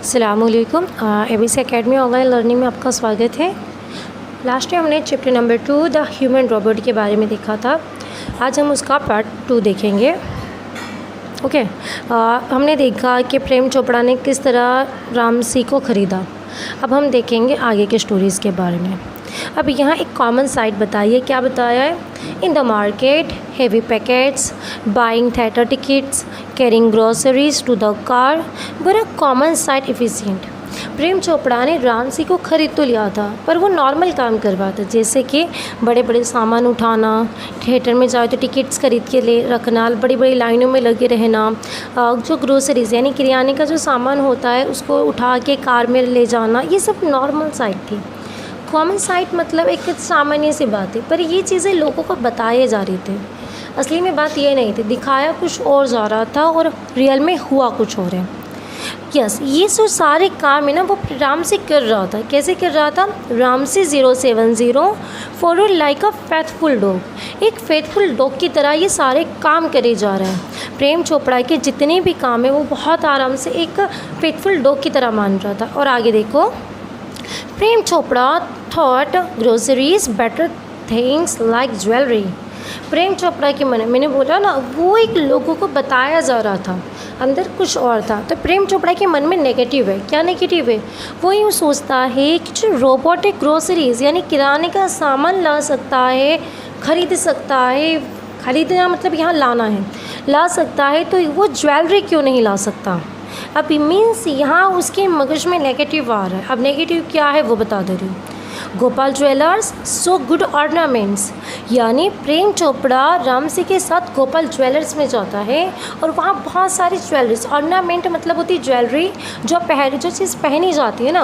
अस्सलामुअलैकुम। ABC academy online learning में आपका स्वागत है। लास्ट टाइम हमने chapter number 2 the human robot के बारे में देखा था। आज हम उसका पार्ट 2 देखेंगे। ओके, हमने देखा कि प्रेम चोपड़ा ने किस तरह रामसी को ख़रीदा। अब हम देखेंगे आगे के स्टोरीज़ के बारे में। अब यहाँ एक कॉमन साइट बताइए, क्या बताया है? In the market, heavy packets, buying theatre tickets, carrying groceries to the car were a common sight efficient. Prem Chopra ने रामसी को ख़रीद तो लिया था, पर वो नॉर्मल काम करवाता, जैसे कि बड़े बड़े सामान उठाना, थिएटर में जाओ तो टिकट्स खरीद के ले रखना, बड़ी बड़ी लाइनों में लगे रहना, जो ग्रोसरीज यानी किराने का जो सामान होता है उसको उठा के कार में ले जाना, ये सब नॉर्मल साइट थी। कॉमन साइट मतलब एक सामान्य सी बात है, पर ये चीज़ें लोगों को बताए जा रही थी। असली में बात ये नहीं थी, दिखाया कुछ और जा रहा था और रियल में हुआ कुछ और है। यस, ये जो सारे काम है ना वो रामसी कर रहा था। कैसे कर रहा था? रामसी 070 for like a faithful dog. एक फेथफुल डॉग की तरह ये सारे काम करे जा रहे हैं। प्रेम चोपड़ा के जितने भी काम है वो बहुत आराम से एक फेथफुल डॉग की तरह मान रहा था। और आगे देखो, Prem Chopra thought groceries better things like jewellery. Prem Chopra के मन में, मैंने बोला ना, वो एक लोगों को बताया जा रहा था, अंदर कुछ और था। तो प्रेम चोपड़ा के मन में नेगेटिव है। क्या नेगेटिव है? वो यूँ सोचता है कि जो रोबोटिक ग्रोसरीज यानी किराने का सामान ला सकता है, खरीद सकता है, खरीदना मतलब यहाँ लाना है, ला सकता है, तो वो ज्वेलरी क्यों नहीं ला सकता? अब मीन्स यहाँ उसके मगज में नेगेटिव आ रहा है। अब नेगेटिव क्या है वो बता दे रही हूँ। Gopal jewellers so good ornaments, यानी प्रेम चोपड़ा रामसी के साथ गोपाल ज्वेलर्स में जाता है और वहाँ बहुत सारी ज्वेलरीज, ऑर्नामेंट मतलब होती है ज्वेलरी, जो चीज़ पहनी जाती है ना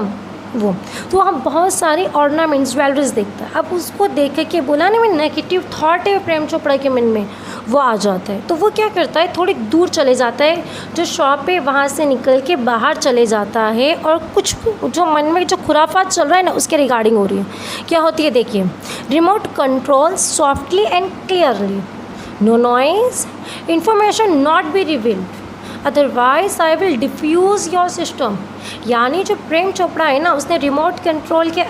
वो, तो वहाँ बहुत सारी ऑर्नामेंट्स ज्वेलरीज देखता है। अब उसको देख के बोला ना, मैं नेगेटिव थॉट है प्रेम चोपड़ा के मन में, वो आ जाता है। तो वो क्या करता है, थोड़ी दूर चले जाता है, जो शॉप है वहाँ से निकल के बाहर चले जाता है और कुछ जो मन में जो खुराफात चल रहा है ना उसके रिगार्डिंग हो रही है। क्या होती है देखिए, remote control softly and clearly, no noise, information not be revealed, otherwise I will defuse your system. यानी जो प्रेम चोपड़ा है ना, उसने रिमोट कंट्रोल के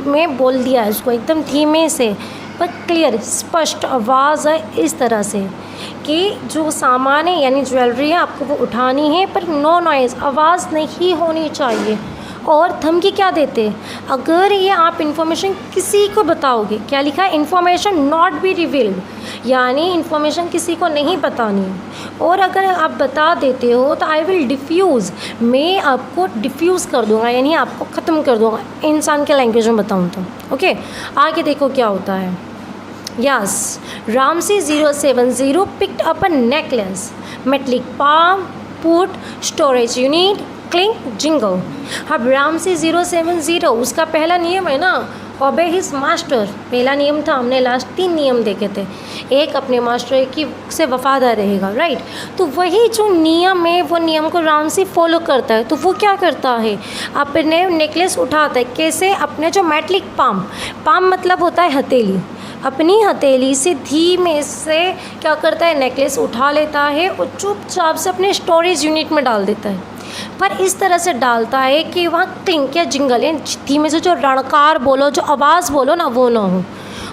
में बोल दिया है उसको एकदम धीमे से पर क्लियर स्पष्ट आवाज़ है इस तरह से कि जो सामान है यानी ज्वेलरी है आपको वो उठानी है, पर नो नॉइज़, आवाज़ नहीं होनी चाहिए। और धमकी क्या देते हैं, अगर ये आप इन्फॉर्मेशन किसी को बताओगे, क्या लिखा है, इन्फॉर्मेशन नॉट बी रिवील्ड, यानी इन्फॉर्मेशन किसी को नहीं बतानी है। और अगर आप बता देते हो तो आई विल डिफ्यूज़, मैं आपको डिफ्यूज़ कर दूँगा, यानी आपको ख़त्म कर दूँगा, इंसान के लैंग्वेज में बताऊँ तो। ओके, आगे देखो क्या होता है। Yes, Ramsey 070 picked up a necklace, metallic palm, put storage unit, clink jingle. अब रामसी 070, उसका पहला नियम है ना, ओबे हिज मास्टर। पहला नियम था, हमने लास्ट 3 नियम देखे थे। एक, अपने मास्टर की से वफादार रहेगा, राइट। तो वही जो नियम है वो नियम को रामसी फॉलो करता है। तो वो क्या करता है, अपने नेकलेस उठाता है। कैसे? अपने जो मेटलिक पाम मतलब होता है हथेली, अपनी हथेली से धीमे से क्या करता है, नेकलेस उठा लेता है और चुपचाप से अपने स्टोरेज यूनिट में डाल देता है। पर इस तरह से डालता है कि वहाँ क्लिंक या जिंगल है, धीमे से जो रणकार बोलो, जो आवाज़ बोलो ना, वो ना हो।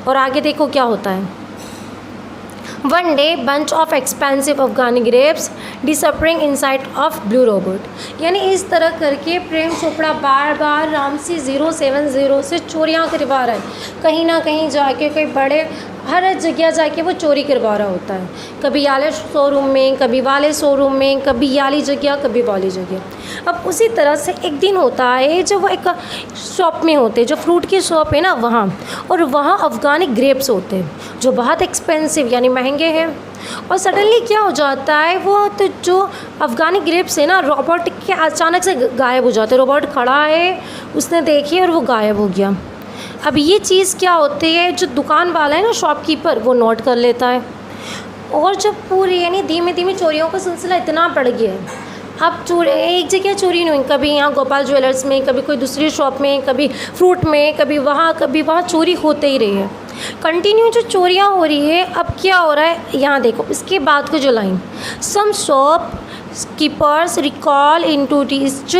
और आगे देखो क्या होता है। One day bunch of expensive Afghani grapes disappearing inside of blue robot. यानी इस तरह करके प्रेम चोपड़ा बार बार रामसी 070 से चोरियाँ करवा रहा है। कहीं ना कहीं जाके कोई बड़े हर जगह जाके वो चोरी करवा रहा होता है, कभी याले शोरूम में, कभी वाले शोरूम में, कभी याली जगह, कभी वाली जगह। अब उसी तरह से एक दिन होता है जब वो एक शॉप में होते हैं, जो फ्रूट की शॉप है ना वहाँ, और वहाँ अफ़गानी ग्रेप्स होते हैं जो बहुत एक्सपेंसिव यानी महंगे हैं। और सडनली क्या हो जाता है, वो तो जो अफ़गानी ग्रेप्स है ना, रोबोट के अचानक से गायब हो जाते हैं। रोबोट खड़ा है, उसने देखी और वो गायब हो गया। अब ये चीज़ क्या होती है, जो दुकान वाला है ना, शॉपकीपर, वो नोट कर लेता है। और जब पूरी यानी धीमे धीमे चोरियों का सिलसिला इतना बढ़ गया है, अब चोरी एक जगह चोरी नहीं हुई, कभी यहाँ गोपाल ज्वेलर्स में, कभी कोई दूसरी शॉप में, कभी फ्रूट में, कभी वहाँ चोरी होते ही रही है। कंटिन्यू जो चोरियाँ हो रही है। अब क्या हो रहा है यहाँ देखो, इसके बाद को जो line, some shopkeepers recall into reach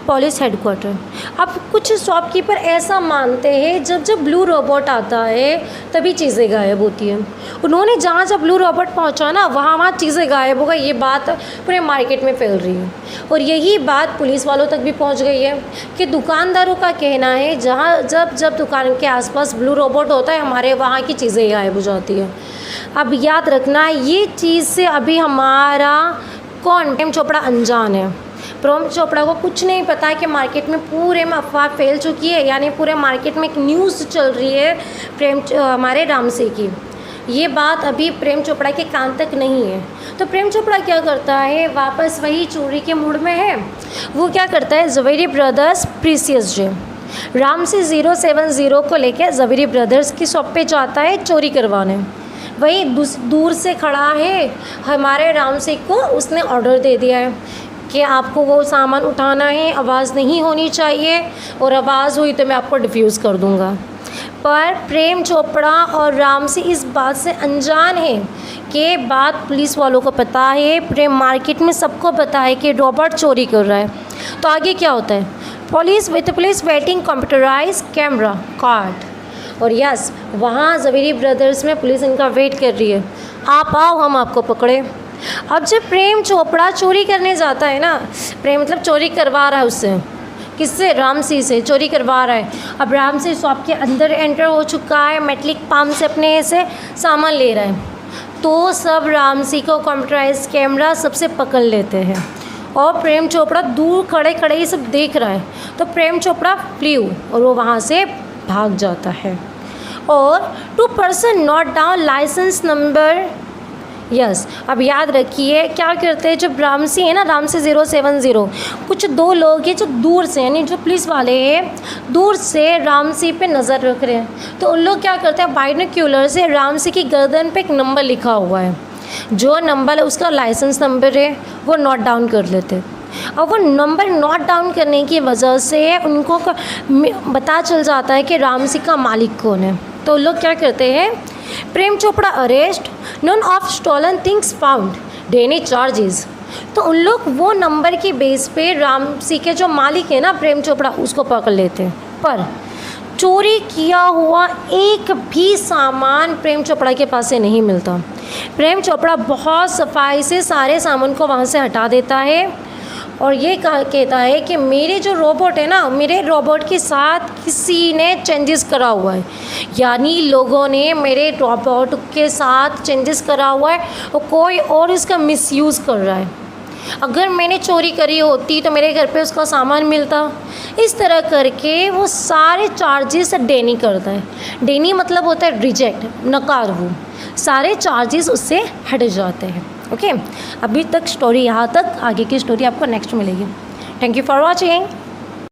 police headquarter. अब कुछ शॉपकीपर ऐसा मानते हैं जब जब ब्लू रोबोट आता है तभी चीज़ें गायब होती हैं। उन्होंने जहाँ जब ब्लू रोबोट पहुँचा ना वहाँ चीज़ें गायब हो गई, ये बात पूरे मार्केट में फैल रही है और यही बात पुलिस वालों तक भी पहुँच गई है कि दुकानदारों का कहना है जहाँ जब दुकान के आसपास ब्लू रोबोट होता है हमारे वहाँ की चीज़ें गायब हो जाती है। अब याद रखना ये चीज़ से अभी हमारा कौन प्रेम चोपड़ा अनजान है। प्रेम चोपड़ा को कुछ नहीं पता है कि मार्केट में पूरे में अफवाह फैल चुकी है, यानी पूरे मार्केट में एक न्यूज़ चल रही है हमारे रामसी की। ये बात अभी प्रेम चोपड़ा के कान तक नहीं है। तो प्रेम चोपड़ा क्या करता है, वापस वही चोरी के मूड में है। वो क्या करता है, ज़वेरी ब्रदर्स प्रीसियस जे रामसी 070 को लेकर ज़वेरी ब्रदर्स की शॉप पे जाता है चोरी करवाने। वही दूर से खड़ा है, हमारे रामसी को उसने ऑर्डर दे दिया है कि आपको वो सामान उठाना है, आवाज़ नहीं होनी चाहिए और आवाज़ हुई तो मैं आपको डिफ्यूज़ कर दूँगा। पर प्रेम चोपड़ा और रामसी इस बात से अनजान है कि बात पुलिस वालों को पता है, प्रेम मार्केट में सबको पता है कि रोबोट चोरी कर रहा है। तो आगे क्या होता है, police waiting computerise camera card और यस वहाँ ज़वेरी ब्रदर्स में पुलिस इनका वेट कर रही है, आप आओ हम आपको पकड़े। अब जब प्रेम चोपड़ा चोरी करने जाता है ना, प्रेम मतलब चोरी करवा रहा है उससे, किससे, रामसी से चोरी करवा रहा है। अब रामसी शॉप के अंदर एंटर हो चुका है, मेटलिक पाम से अपने से सामान ले रहा है। तो सब रामसी को कंप्यूटराइज कैमरा सबसे पकड़ लेते हैं और प्रेम चोपड़ा दूर खड़े खड़े ही सब देख रहा है। तो प्रेम चोपड़ा फ्लू और वो वहाँ से भाग जाता है। और 2 person note down licence number yes. अब याद रखिए क्या करते हैं, जब रामसी है ना, रामसी 070 कुछ 2 लोग हैं जो दूर से, यानी जो पुलिस वाले हैं दूर से रामसी पे नज़र रख रहे हैं। तो उन लोग क्या करते हैं, बाइनोक्यूलर से रामसी की गर्दन पे एक नंबर लिखा हुआ है, जो नंबर है उसका लाइसेंस नंबर है वो नोट डाउन कर लेते हैं। और वो नंबर नोट डाउन करने की वजह से उनको पता चल जाता है कि रामसी का मालिक कौन है। तो लोग क्या करते हैं, Prem Chopra arrest, none of stolen things found, deny charges. तो उन लोग वो नंबर की बेस पे रामसी के जो मालिक है ना प्रेम चोपड़ा, उसको पकड़ लेते हैं। पर चोरी किया हुआ एक भी सामान प्रेम चोपड़ा के पास से नहीं मिलता। प्रेम चोपड़ा बहुत सफाई से सारे सामान को वहाँ से हटा देता है और ये कहता है कि मेरे जो रोबोट है ना, मेरे रोबोट के साथ किसी ने चेंजेस करा हुआ है, यानी लोगों ने मेरे रोबोट के साथ चेंजेस करा हुआ है और कोई और इसका मिसयूज़ कर रहा है। अगर मैंने चोरी करी होती तो मेरे घर पे उसका सामान मिलता। इस तरह करके वो सारे चार्जेस डेनी करता है। डेनी मतलब होता है रिजेक्ट, नकार। वो सारे चार्जेस उससे हट जाते हैं। ओके, अभी तक स्टोरी यहाँ तक, आगे की स्टोरी आपको नेक्स्ट मिलेगी। Thank you for watching.